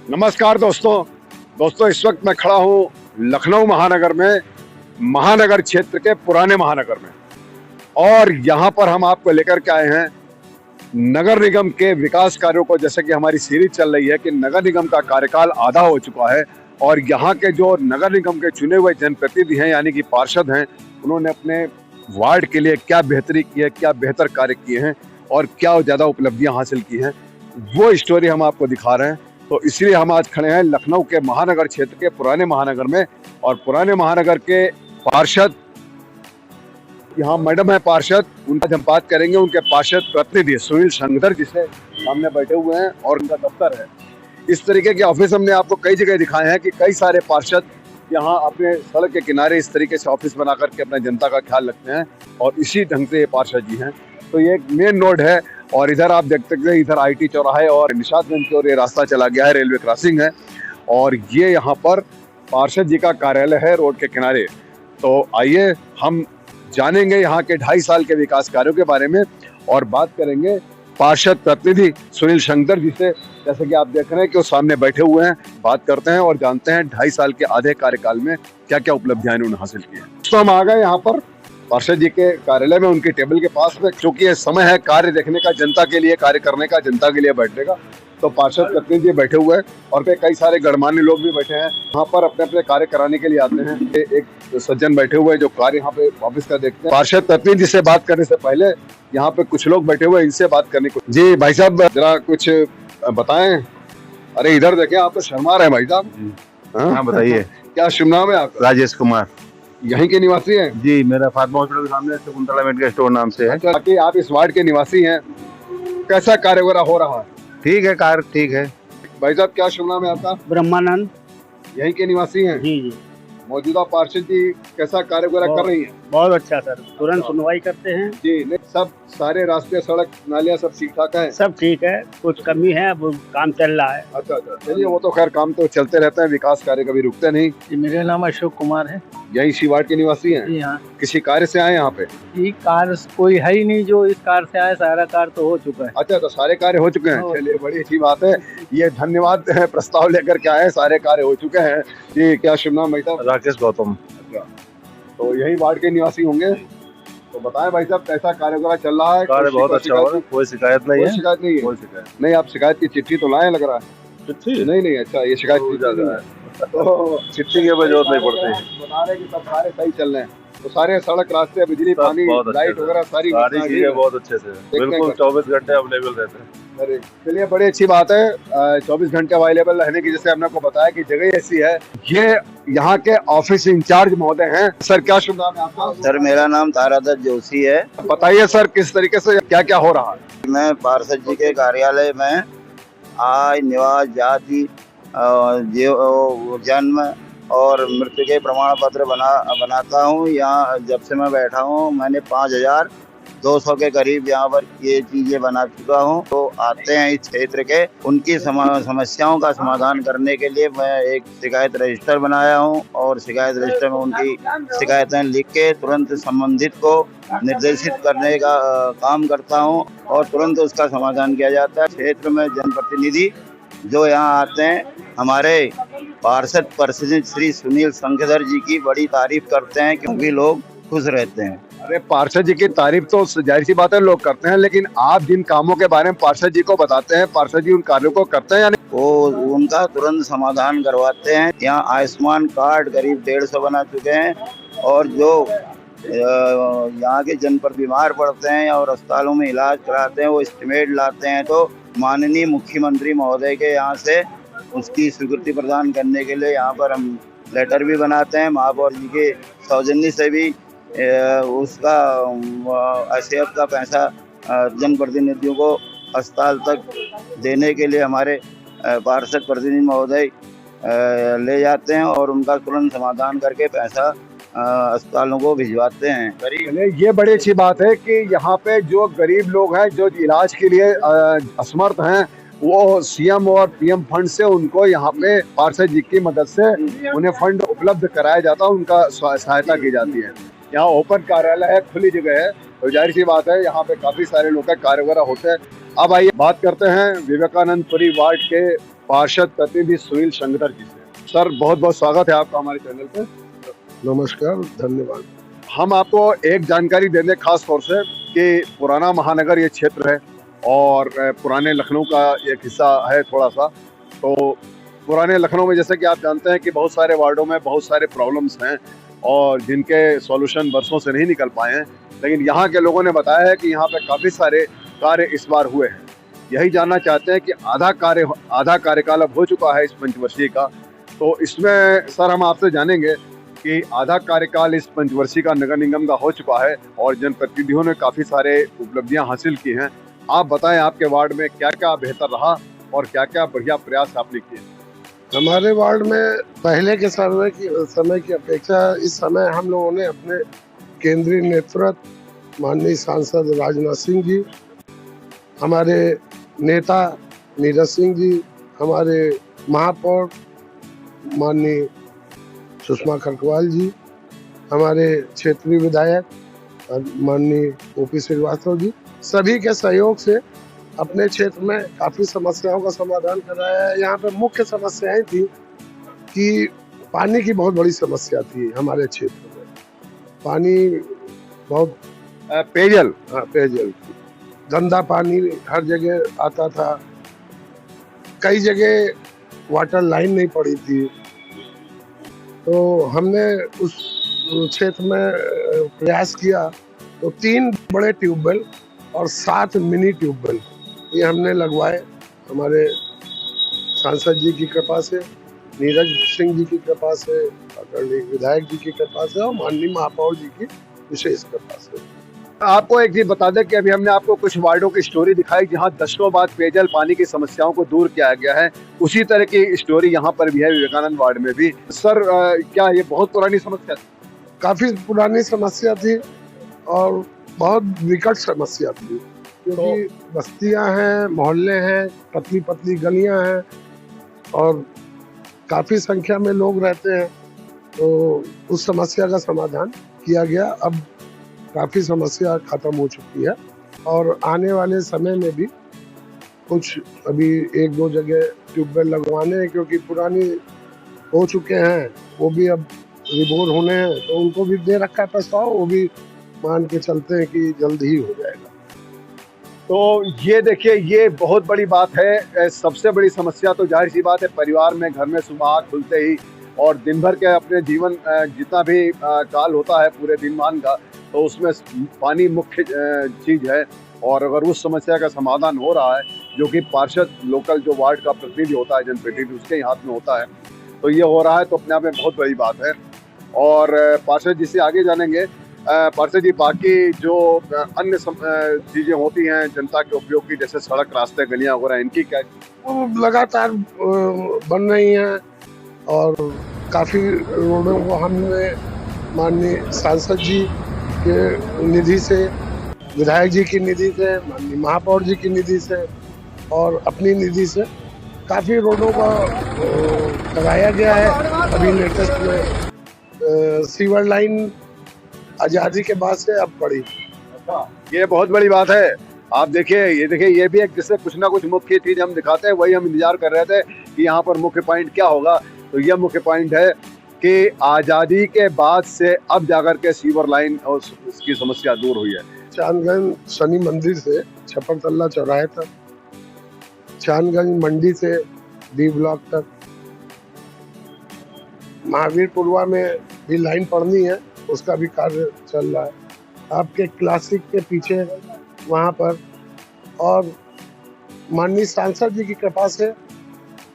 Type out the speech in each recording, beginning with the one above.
नमस्कार दोस्तों इस वक्त मैं खड़ा हूँ लखनऊ महानगर में, महानगर क्षेत्र के पुराने महानगर में। और यहाँ पर हम आपको लेकर के आए हैं नगर निगम के विकास कार्यों को। जैसे कि हमारी सीरीज चल रही है कि नगर निगम का कार्यकाल आधा हो चुका है और यहाँ के जो नगर निगम के चुने हुए जनप्रतिनिधि हैं यानी कि पार्षद हैं, उन्होंने अपने वार्ड के लिए क्या बेहतरी की है, क्या बेहतर कार्य किए हैं और क्या ज़्यादा उपलब्धियाँ हासिल की हैं, वो स्टोरी हम आपको दिखा रहे हैं। तो इसलिए हम आज खड़े हैं लखनऊ के महानगर क्षेत्र के पुराने महानगर में। और पुराने महानगर के पार्षद, यहाँ मैडम है पार्षद, उनका हम बात करेंगे। उनके पार्षद प्रतिनिधि सुनील शंकर जी से सामने बैठे हुए हैं और उनका दफ्तर है। इस तरीके के ऑफिस हमने आपको कई जगह दिखाए हैं कि कई सारे पार्षद यहाँ अपने सड़क के किनारे इस तरीके से ऑफिस बना करके अपने जनता का ख्याल रखते हैं और इसी ढंग से ये पार्षद जी हैं। तो ये एक मेन रोड है और इधर आप देख सकते हैं, इधर आईटी चौराहा है और निशादगंज की ओर ये रास्ता चला गया है, रेलवे क्रॉसिंग है। और ये यहाँ पर पार्षद जी का कार्यालय है रोड के किनारे। तो आइए हम जानेंगे यहाँ के 2.5 साल के विकास कार्यों के बारे में और बात करेंगे पार्षद प्रतिनिधि सुनील शंकर जी से। जैसे कि आप देख रहे हैं कि वो सामने बैठे हुए हैं, बात करते हैं और जानते हैं 2.5 साल के आधे कार्यकाल में क्या क्या उपलब्धियां इन्होंने हासिल की है। तो हम आ गए यहाँ पर पार्षद जी के कार्यालय में, उनकी टेबल के पास में, क्योंकि ये समय है कार्य देखने का, जनता के लिए कार्य करने का, जनता के लिए बैठने का। तो पार्षद प्रतिनिधि बैठे हुए हैं और पे कई सारे गणमान्य लोग भी बैठे हैं, वहाँ पर अपने अपने कार्य कराने के लिए आते हैं। एक सज्जन बैठे हुए हैं जो कार्य यहाँ पे ऑफिस का देखते हैं। पार्षद प्रतिनिधि से बात करने से पहले यहाँ पे कुछ लोग बैठे हुए हैं, इनसे बात करने को। जी भाई साहब, जरा कुछ बताएं। अरे इधर देखें, आप तो शर्मा रहे हैं भाई साहब। हाँ बताइए। क्या शुभ नाम है आपका? राजेश कुमार। यहीं के निवासी हैं? जी, मेरा फातिमा हॉस्पिटल के सामने शकुंतला मेडिकल स्टोर नाम से है। अच्छा, कि आप इस वार्ड के निवासी हैं, कैसा कार्य वगैरह हो रहा है? ठीक है, कार ठीक है। भाई साहब, क्या शुभ नाम है आपका? ब्रह्मानंद। यहीं के निवासी हैं? जी। मौजूदा पार्षद जी कैसा कार्य वगैरह कर रही हैं? बहुत अच्छा सर, तुरंत सुनवाई करते हैं। जी, नहीं सब सारे रास्ते, सड़क, नालियाँ सब ठीक ठाक है? सब ठीक है, कुछ कमी है, वो काम चल रहा है। अच्छा, चलिए, वो तो खैर काम तो चलते रहते हैं, विकास कार्य कभी रुकते नहीं। जी, मेरा नाम अशोक कुमार है। यही इसी वार्ड के निवासी हैं? जी हाँ। किसी कार्य से आए यहाँ पे? ये कार कोई है ही नहीं जो इस कार से आए, सारा कार तो हो चुका है। अच्छा, तो सारे कार्य हो चुके हैं, चलिए बड़ी अच्छी बात है। ये धन्यवाद है, प्रस्ताव लेकर के आए, सारे कार्य हो चुके हैं। जी, क्या शुभ नाम भाई साहब? राकेश गौतम। तो यही वार्ड के निवासी होंगे, तो बताएं भाई साहब कैसा कार्य वगैरह चल रहा है? कार्य बहुत अच्छा हो रहा है, कोई शिकायत नहीं है। शिकायत नहीं है? कोई शिकायत नहीं। आप शिकायत की चिट्ठी तो लाए लग रहा है? चिट्ठी नहीं, अच्छा, ये शिकायत की ज्यादा है तो चिट्ठी की जरूरत नहीं पड़ती। बता रहे कि सब कार्य सही चल रहे हैं, तो सारे सड़क, रास्ते, बिजली, पानी, लाइट वगैरह सारी चीजें बहुत अच्छे से, बिल्कुल 24 घंटे अवेलेबल रहते हैं। अरे चलिए, बड़ी अच्छी बात है 24 घंटे अवेलेबल रहने की। जैसे हमने आपको बताया कि जगह ऐसी है। ये यहाँ के ऑफिस इंचार्ज महोदय हैं। सर, क्या शुभ नाम है आपका? सर, मेरा नाम तारादत्त जोशी है। बताइए सर, किस तरीके से क्या क्या हो रहा है? मैं पार्षद जी के कार्यालय में आय, निवास, जाति, जन्म और मृत्यु के प्रमाण पत्र बनाता हूँ। यहाँ जब से मैं बैठा हूँ, मैंने 5200 के करीब यहाँ पर ये चीजें बना चुका हूँ। तो आते हैं इस क्षेत्र के, उनकी समस्याओं का समाधान करने के लिए मैं एक शिकायत रजिस्टर बनाया हूँ और शिकायत रजिस्टर में उनकी शिकायतें लिख के तुरंत संबंधित को निर्देशित करने का काम करता हूँ और तुरंत उसका समाधान किया जाता है। क्षेत्र में जनप्रतिनिधि जो यहाँ आते हैं, हमारे पार्षद प्रतिनिधि श्री सुनील शंकर जी की बड़ी तारीफ करते हैं, क्योंकि लोग खुश रहते हैं। अरे पार्षद जी की तारीफ तो जाहिर सी बात है लोग करते हैं, लेकिन आप जिन कामों के बारे में पार्षद जी को बताते हैं, पार्षद जी उन कार्यों को करते हैं या नहीं? वो उनका तुरंत समाधान करवाते हैं। यहाँ आयुष्मान कार्ड करीब 150 बना चुके हैं और जो यहाँ के जनपद बीमार पड़ते हैं और अस्पतालों में इलाज कराते हैं, वो एस्टिमेट लाते हैं। तो माननीय मुख्यमंत्री महोदय के यहाँ से उसकी स्वीकृति प्रदान करने के लिए यहाँ पर हम लेटर भी बनाते हैं। महापौर जी के सौजन्य से भी उसका एसएफ का पैसा जनप्रतिनिधियों को अस्पताल तक देने के लिए हमारे पार्षद प्रतिनिधि महोदय ले जाते हैं और उनका तुरंत समाधान करके पैसा अस्पतालों को भिजवाते हैं। ये बड़ी अच्छी बात है कि यहाँ पे जो गरीब लोग हैं, जो इलाज के लिए असमर्थ हैं, वो सीएम और पीएम फंड से उनको यहाँ पे पार्षद जी की मदद से उन्हें फंड उपलब्ध कराया जाता है, उनका सहायता की जाती है। यहाँ ओपन कार्यालय है, खुली जगह है, तो जाहिर सी बात है यहाँ पे काफी सारे लोग का कार्य वगैरह होते हैं। अब आइए बात करते हैं विवेकानंदपुरी वार्ड के पार्षद प्रतिनिधि सुनील शंकर जी से। सर बहुत बहुत स्वागत है आपका हमारे चैनल पे। नमस्कार, धन्यवाद। हम आपको एक जानकारी दे दें खास तौर से कि पुराना महानगर ये क्षेत्र है और पुराने लखनऊ का एक हिस्सा है थोड़ा सा। तो पुराने लखनऊ में जैसे कि आप जानते हैं कि बहुत सारे वार्डों में बहुत सारे प्रॉब्लम्स हैं और जिनके सॉल्यूशन वर्षों से नहीं निकल पाए हैं, लेकिन यहाँ के लोगों ने बताया है कि यहाँ पे काफ़ी सारे कार्य इस बार हुए हैं। यही जानना चाहते हैं कि आधा कार्यकाल अब हो चुका है इस पंचवर्षीय का, तो इसमें सर हम आपसे जानेंगे कि आधा कार्यकाल इस पंचवर्षीय का नगर निगम का हो चुका है और जनप्रतिनिधियों ने काफ़ी सारे उपलब्धियां हासिल की हैं। आप बताएं आपके वार्ड में क्या क्या बेहतर रहा और क्या क्या बढ़िया प्रयास आपने किए। हमारे वार्ड में पहले के समय की अपेक्षा इस समय हम लोगों ने अपने केंद्रीय नेतृत्व माननीय सांसद राजनाथ सिंह जी, हमारे नेता नीरज सिंह जी, हमारे महापौर माननीय सुषमा खरकवाल जी, हमारे क्षेत्रीय विधायक माननीय ओपी श्रीवास्तव जी, सभी के सहयोग से अपने क्षेत्र में काफ़ी समस्याओं का समाधान कराया है। यहाँ पे मुख्य समस्याएं थी कि पानी की बहुत बड़ी समस्या थी हमारे क्षेत्र में। पानी बहुत पेयजल पेयजल गंदा पानी हर जगह आता था, कई जगह वाटर लाइन नहीं पड़ी थी। तो हमने उस क्षेत्र में प्रयास किया तो 3 बड़े ट्यूबवेल और 7 मिनी ट्यूबवेल ये हमने लगवाए। हमारे सांसद जी की कृपा से, नीरज सिंह जी की कृपा से, आदरणीय विधायक जी की कृपा से और माननीय महापौर जी की विशेष कृपा से। आपको एक चीज बता दें कि अभी हमने आपको कुछ वार्डों की स्टोरी दिखाई जहां दशकों बाद पेयजल पानी की समस्याओं को दूर किया गया है। उसी तरह की स्टोरी यहाँ पर भी है विवेकानंद वार्ड में भी। सर क्या ये बहुत पुरानी समस्या थी? काफी पुरानी समस्या थी और बहुत विकट समस्या थी, क्योंकि बस्तियां हैं, मोहल्ले हैं, पतली पतली गलियां हैं और काफी संख्या में लोग रहते हैं। तो उस समस्या का समाधान किया गया। अब काफी समस्या खत्म हो चुकी है और आने वाले समय में भी कुछ अभी 1-2 जगह ट्यूबवेल लगवाने हैं, क्योंकि पुरानी हो चुके हैं, वो भी अब रिबोर होने हैं, तो उनको भी दे रखा है प्रस्ताव, वो भी मान के चलते हैं कि जल्द ही हो जाएगा। तो ये देखिए ये बहुत बड़ी बात है। सबसे बड़ी समस्या तो जाहिर सी बात है परिवार में, घर में सुबह खुलते ही और दिन भर के अपने जीवन जितना भी काल होता है पूरे दिनमान का, तो उसमें पानी मुख्य चीज़ है। और अगर उस समस्या का समाधान हो रहा है जो कि पार्षद लोकल जो वार्ड का प्रतिनिधि होता है, जनप्रतिनिधि, उसके ही हाथ में होता है, तो ये हो रहा है तो अपने आप में बहुत बड़ी बात है। और पार्षद जी से आगे जानेंगे। पार्षद जी बाकी जो अन्य चीज़ें होती हैं जनता के उपयोग की, जैसे सड़क, रास्ते, गलियाँ वगैरह, इनकी क्या? वो लगातार बन रही हैं और काफ़ी रोडों को हमने माननीय सांसद जी के निधि से, विधायक जी की निधि से, माननीय महापौर जी की निधि से और अपनी निधि से काफ़ी रोडों का कराया गया है। अभी लेटेस्ट में सीवर लाइन आज़ादी के बाद से अब पड़ी। ये बहुत बड़ी बात है। आप देखिए ये भी एक जिससे कुछ ना कुछ मुख्य चीज़ हम दिखाते हैं, वही हम इंतजार कर रहे थे कि यहाँ पर मुख्य पॉइंट क्या होगा। तो यह मुख्य पॉइंट है कि आज़ादी के बाद से अब जाकर के सीवर लाइन और इसकी समस्या दूर हुई है। चांदगंज शनि मंदिर से छप्परतल्ला चौराहे तक, चांदगंज मंडी से डी ब्लॉक तक, महावीरपुरवा में भी लाइन पड़नी है, उसका भी कार्य चल रहा है। आपके क्लासिक के पीछे वहाँ पर, और माननीय सांसद जी की कृपा से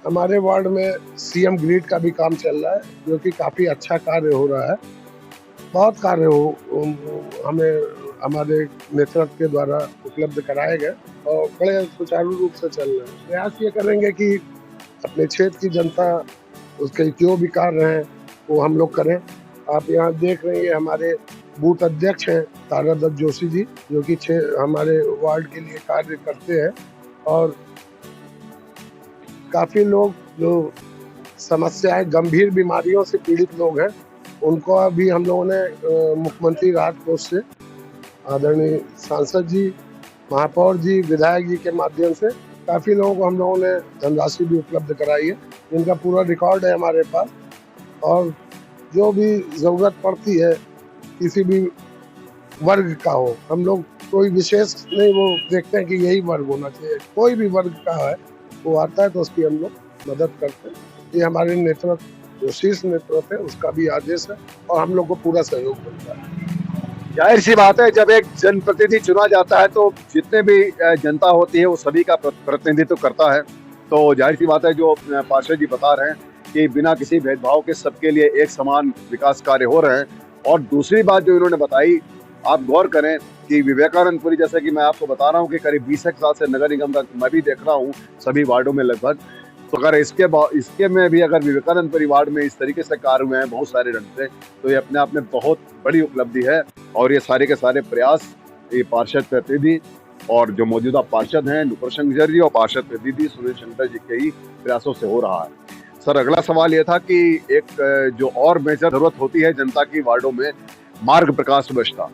हमारे वार्ड में सीएम ग्रिड का भी काम चल रहा है, जो कि काफ़ी अच्छा कार्य हो रहा है। बहुत कार्य हमें हमारे नेतृत्व के द्वारा उपलब्ध कराए गए और बड़े सुचारू रूप से चल रहे हैं। प्रयास ये करेंगे कि अपने क्षेत्र की जनता उसके जो भी कार्य हैं वो हम लोग करें। आप यहाँ देख रहे हैं हमारे बूथ अध्यक्ष हैं तारादत्त जोशी जी, जो कि हमारे वार्ड के लिए कार्य करते हैं और काफ़ी लोग जो समस्याएं, गंभीर बीमारियों से पीड़ित लोग हैं, उनको अभी हम लोगों ने मुख्यमंत्री राहत कोष से आदरणीय सांसद जी, महापौर जी, विधायक जी के माध्यम से काफ़ी लोगों को हम लोगों ने धनराशि भी उपलब्ध कराई है, जिनका पूरा रिकॉर्ड है हमारे पास। और जो भी ज़रूरत पड़ती है किसी भी वर्ग का हो, हम लोग कोई विशेष नहीं वो देखते हैं कि यही वर्ग होना चाहिए, कोई भी वर्ग का है वो आता है तो उसकी हम लोग मदद करते हैं। ये हमारे नेतृत्व, जो शीर्ष नेतृत्व है, उसका भी आदेश है और हम लोग को पूरा सहयोग मिलता है। जाहिर सी बात है, जब एक जनप्रतिनिधि चुना जाता है तो जितने भी जनता होती है वो सभी का प्रतिनिधित्व करता है। तो जाहिर सी बात है, जो पार्षद जी बता रहे हैं कि बिना किसी भेदभाव के सबके लिए एक समान विकास कार्य हो रहे हैं। और दूसरी बात जो इन्होंने बताई, आप गौर करें कि विवेकानंदपुरी, जैसे कि मैं आपको बता रहा हूँ कि करीब 20 साल से नगर निगम का मैं भी देख रहा हूँ सभी वार्डों में लगभग। तो अगर इसके में भी अगर विवेकानंदपुरी वार्ड में इस तरीके से कार्य हुए हैं बहुत सारे ढंग से, तो ये अपने आप में बहुत बड़ी उपलब्धि है। और ये सारे के सारे प्रयास ये पार्षद प्रतिनिधि और जो मौजूदा पार्षद हैं नुपुर शंकर जी और पार्षद प्रतिनिधि सुनील शंकर जी के ही प्रयासों से हो रहा है। सर, अगला सवाल ये था कि एक जो और मेजर जरूरत होती है जनता की वार्डों में, मार्ग प्रकाश व्यवस्था,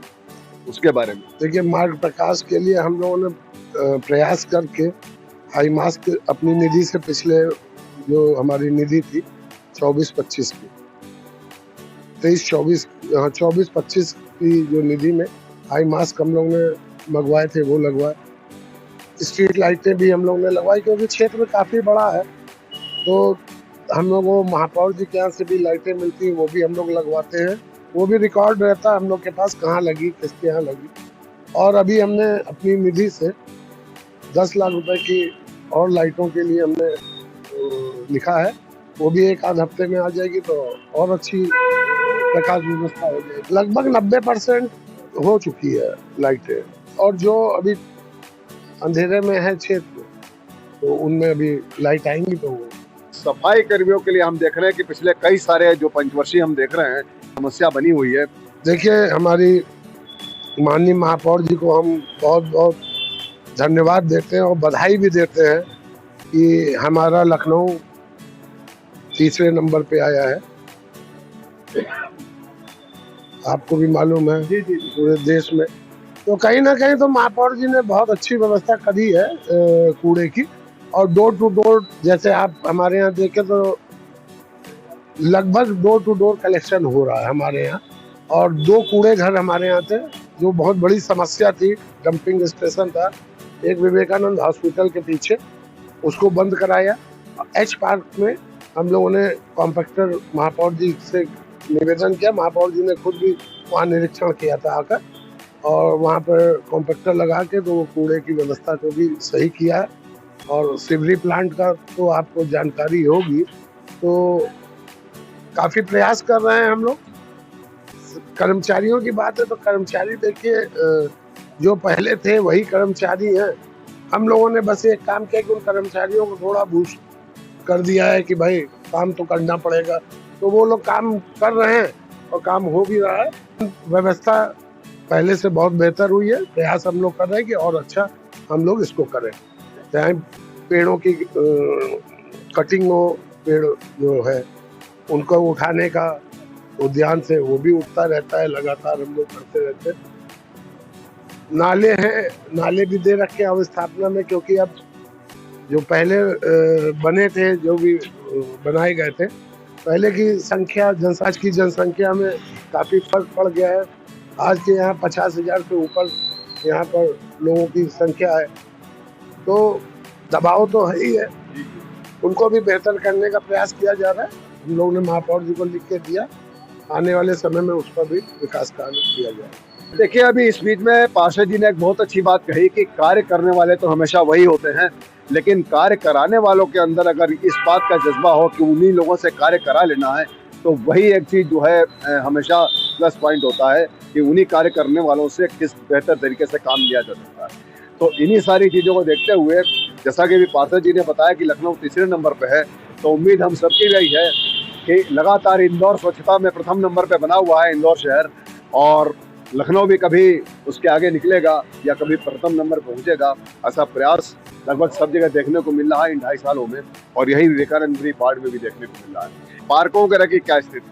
उसके बारे में। देखिए, मार्ग प्रकाश के लिए हम लोगों ने प्रयास करके हाई मास्क अपनी निधि से, पिछले जो हमारी निधि थी 24-25 की, 24-25 की जो निधि में हाई मास्क हम लोग ने मंगवाए थे, वो लगवाए। स्ट्रीट लाइटें भी हम लोग ने लगवाई, क्योंकि क्षेत्र काफ़ी बड़ा है तो हम लोग को महापौर जी के यहाँ से भी लाइटें मिलती हैं, वो भी हम लोग लगवाते हैं। वो भी रिकॉर्ड रहता है हम लोग के पास, कहाँ लगी, किसके यहाँ लगी। और अभी हमने अपनी निधि से 10 लाख रुपए की और लाइटों के लिए हमने लिखा है, वो भी एक आध हफ्ते में आ जाएगी तो और अच्छी प्रकाश व्यवस्था हो जाएगी। लगभग 90% हो चुकी है लाइटें, और जो अभी अंधेरे में है क्षेत्र तो उनमें अभी लाइट आएंगी। तो सफाई कर्मियों के लिए हम देख रहे हैं कि पिछले कई सारे जो पंचवर्षीय हम देख रहे हैं समस्या बनी हुई है। देखिए, हमारी माननीय महापौर जी को हम बहुत बहुत धन्यवाद देते हैं और बधाई भी देते हैं कि हमारा लखनऊ तीसरे नंबर पे आया है। आपको भी मालूम है पूरे देश में, तो कहीं ना कहीं तो महापौर जी ने बहुत अच्छी व्यवस्था करी है कूड़े की। और डोर टू डोर, जैसे आप हमारे यहाँ देखें तो लगभग डोर टू डोर कलेक्शन हो रहा है हमारे यहाँ। और 2 कूड़े घर हमारे यहाँ थे जो बहुत बड़ी समस्या थी, डंपिंग स्टेशन था एक विवेकानंद हॉस्पिटल के पीछे, उसको बंद कराया। एच पार्क में हम लोगों ने कॉम्पैक्टर महापौर जी से निवेदन किया, महापौर जी ने खुद भी वहाँ निरीक्षण किया था आकर, और वहाँ पर कॉम्पैक्टर लगा के तो कूड़े की व्यवस्था को भी सही किया है। और सिवरी प्लांट का तो आपको जानकारी होगी, तो काफ़ी प्रयास कर रहे हैं हम लोग। कर्मचारियों की बात है तो कर्मचारी देखिए, जो पहले थे वही कर्मचारी हैं। हम लोगों ने बस एक काम किया कि उन कर्मचारियों को थोड़ा बूस्ट कर दिया है कि भाई काम तो करना पड़ेगा, तो वो लोग काम कर रहे हैं और काम हो भी रहा है। व्यवस्था पहले से बहुत बेहतर हुई है, प्रयास हम लोग कर रहे हैं कि और अच्छा हम लोग इसको करें। चाहे पेड़ों की कटिंग हो, पेड़ जो है उनको उठाने का उद्यान से वो भी उठता रहता है, लगातार हम लोग करते रहते हैं। नाले हैं, नाले भी दे रखे हैं अवस्थापना में, क्योंकि अब जो पहले बने थे, जो भी बनाए गए थे, पहले की संख्या, आज की जनसंख्या में काफ़ी फर्क पड़ गया है। आज के यहाँ 50,000 से ऊपर यहाँ पर लोगों की संख्या है, तो दबाव तो है ही है। उनको भी बेहतर करने का प्रयास किया जा रहा है। हम लोगों ने महापौर जी को लिख के दिया, आने वाले समय में उस पर भी विकास कार्य किया जाए। देखिए, अभी इस बीच में पार्षद जी ने एक बहुत अच्छी बात कही कि कार्य करने वाले तो हमेशा वही होते हैं, लेकिन कार्य कराने वालों के अंदर अगर इस बात का जज्बा हो कि उन्हीं लोगों से कार्य करा लेना है, तो वही एक चीज़ जो है हमेशा प्लस पॉइंट होता है कि उन्हीं कार्य करने वालों से किस बेहतर तरीके से काम लिया जा सकता है। तो इन्हीं सारी चीज़ों को देखते हुए, जैसा कि अभी पार्षद जी ने बताया कि लखनऊ तीसरे नंबर पर है, तो उम्मीद हम सबकी यही है कि लगातार इंदौर स्वच्छता में प्रथम नंबर पे बना हुआ है इंदौर शहर, और लखनऊ भी कभी उसके आगे निकलेगा या कभी प्रथम नंबर पहुंचेगा। ऐसा प्रयास लगभग सब जगह देखने को मिल रहा है इन 2.5 सालों में, और यही विवेकानंद वार्ड में भी देखने को मिल रहा है। पार्कों वगैरह की क्या स्थिति?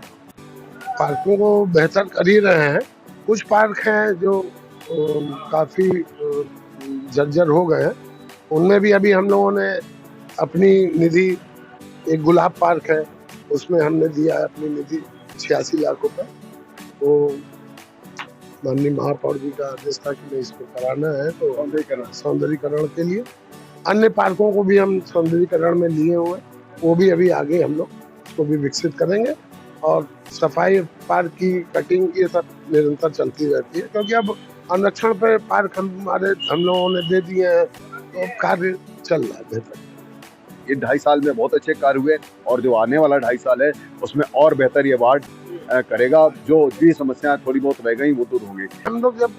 पार्कों को बेहतर कर ही रहे हैं। कुछ पार्क हैं जो काफ़ी जर्जर हो गए हैं, उनमें भी अभी हम लोगों ने अपनी निधि, एक गुलाब पार्क है उसमें हमने दिया है अपनी निधि 86 लाख रुपए। तो माननीय महापौर जी का आदेश था कि मैं इसको कराना है, तो सौंदर्यीकरण के लिए अन्य पार्कों को भी हम सौंदर्यीकरण में लिए हुए, वो भी अभी आगे हम लोग उसको भी विकसित करेंगे। और सफाई पार्क की कटिंग ये सब निरंतर चलती रहती है, क्योंकि अब अनुरक्षण पर पार्क हम लोगों ने दे दिए हैं, तो कार्य चल रहा है बेहतर। ये 2.5 साल में बहुत अच्छे कार्य हुए और जो आने वाला 2.5 साल है उसमें और बेहतर ये वार्ड करेगा। जो भी समस्याएं थोड़ी बहुत रह गई वो दूर होंगी। हम लोग जब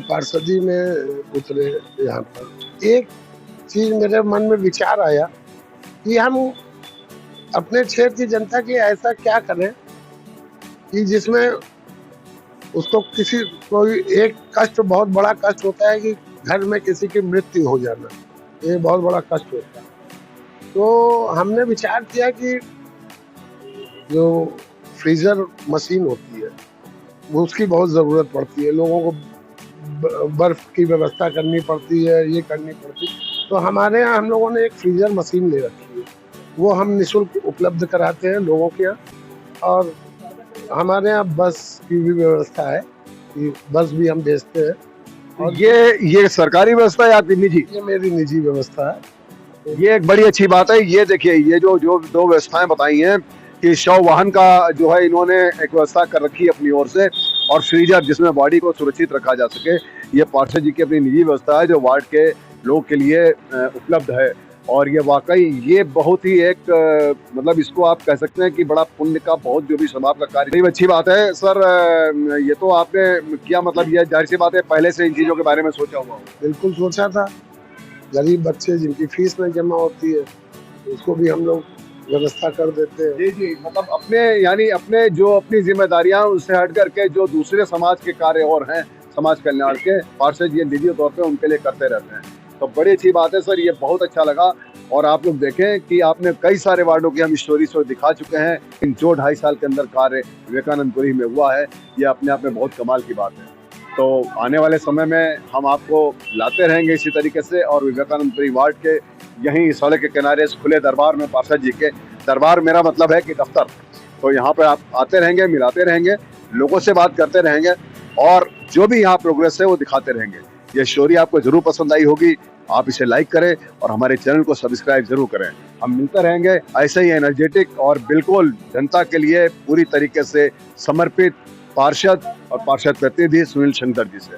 पार्षदी में उतरे यहाँ पर, एक चीज मेरे मन में विचार आया कि हम अपने क्षेत्र की जनता की ऐसा क्या करें कि जिसमें उसको कोई एक कष्ट, बहुत बड़ा कष्ट होता है कि घर में किसी की मृत्यु हो जाना, ये बहुत बड़ा कष्ट होता है। तो हमने विचार किया कि जो फ्रीजर मशीन होती है वो उसकी बहुत ज़रूरत पड़ती है, लोगों को बर्फ़ की व्यवस्था करनी पड़ती है, ये करनी पड़ती है। तो हमारे यहाँ हम लोगों ने एक फ्रीजर मशीन ले रखी है, वो हम निःशुल्क उपलब्ध कराते हैं लोगों के यहाँ। और हमारे यहाँ बस की भी व्यवस्था है कि बस भी हम भेजते हैं। और ये सरकारी व्यवस्था है आपकी निजी? ये मेरी निजी व्यवस्था है। ये एक बड़ी अच्छी बात है। ये देखिए, ये जो दो व्यवस्थाएं बताई हैं कि शव वाहन का जो है इन्होंने एक व्यवस्था कर रखी है अपनी ओर से, और फ्रीजर जिसमें बॉडी को सुरक्षित रखा जा सके, ये पार्षद जी की अपनी निजी व्यवस्था है जो वार्ड के लोग के लिए उपलब्ध है। और ये वाकई ये बहुत ही एक मतलब इसको आप कह सकते हैं कि बड़ा पुण्य का, बहुत जो भी स्वभाव का कार्य, अच्छी बात है। सर ये तो आपने किया, मतलब ये जाहिर सी बात है पहले से इन चीज़ों के बारे में सोचा हुआ? बिल्कुल सोचा था। गरीब बच्चे जिनकी फीस नहीं जमा होती है उसको भी हम लोग व्यवस्था कर देते हैं। जी जी, मतलब अपने यानी अपने जो अपनी जिम्मेदारियां उससे हट करके जो दूसरे समाज के कार्य और हैं समाज कल्याण के, पार्षद ये निजी तौर पे उनके लिए करते रहते हैं। तो बड़ी अच्छी बात है सर, ये बहुत अच्छा लगा। और आप लोग देखें कि आपने कई सारे वार्डों की हम स्टोरी से दिखा चुके हैं। इन जो 2.5 साल के अंदर कार्य विवेकानंदपुरी में हुआ है, ये अपने आप में बहुत कमाल की बात है। तो आने वाले समय में हम आपको लाते रहेंगे इसी तरीके से। और विवेकानंदपुरी वार्ड के यहीं सड़क के किनारे इस खुले दरबार में, पार्षद जी के दरबार, मेरा मतलब है कि दफ्तर, तो यहाँ पर आप आते रहेंगे, मिलाते रहेंगे, लोगों से बात करते रहेंगे और जो भी यहाँ प्रोग्रेस है वो दिखाते रहेंगे। ये स्टोरी आपको जरूर पसंद आई होगी। आप इसे लाइक करें और हमारे चैनल को सब्सक्राइब जरूर करें। हम मिलते रहेंगे ऐसे ही एनर्जेटिक और बिल्कुल जनता के लिए पूरी तरीके से समर्पित पार्षद और पार्षद प्रतिनिधि सुनील शंकर जी से।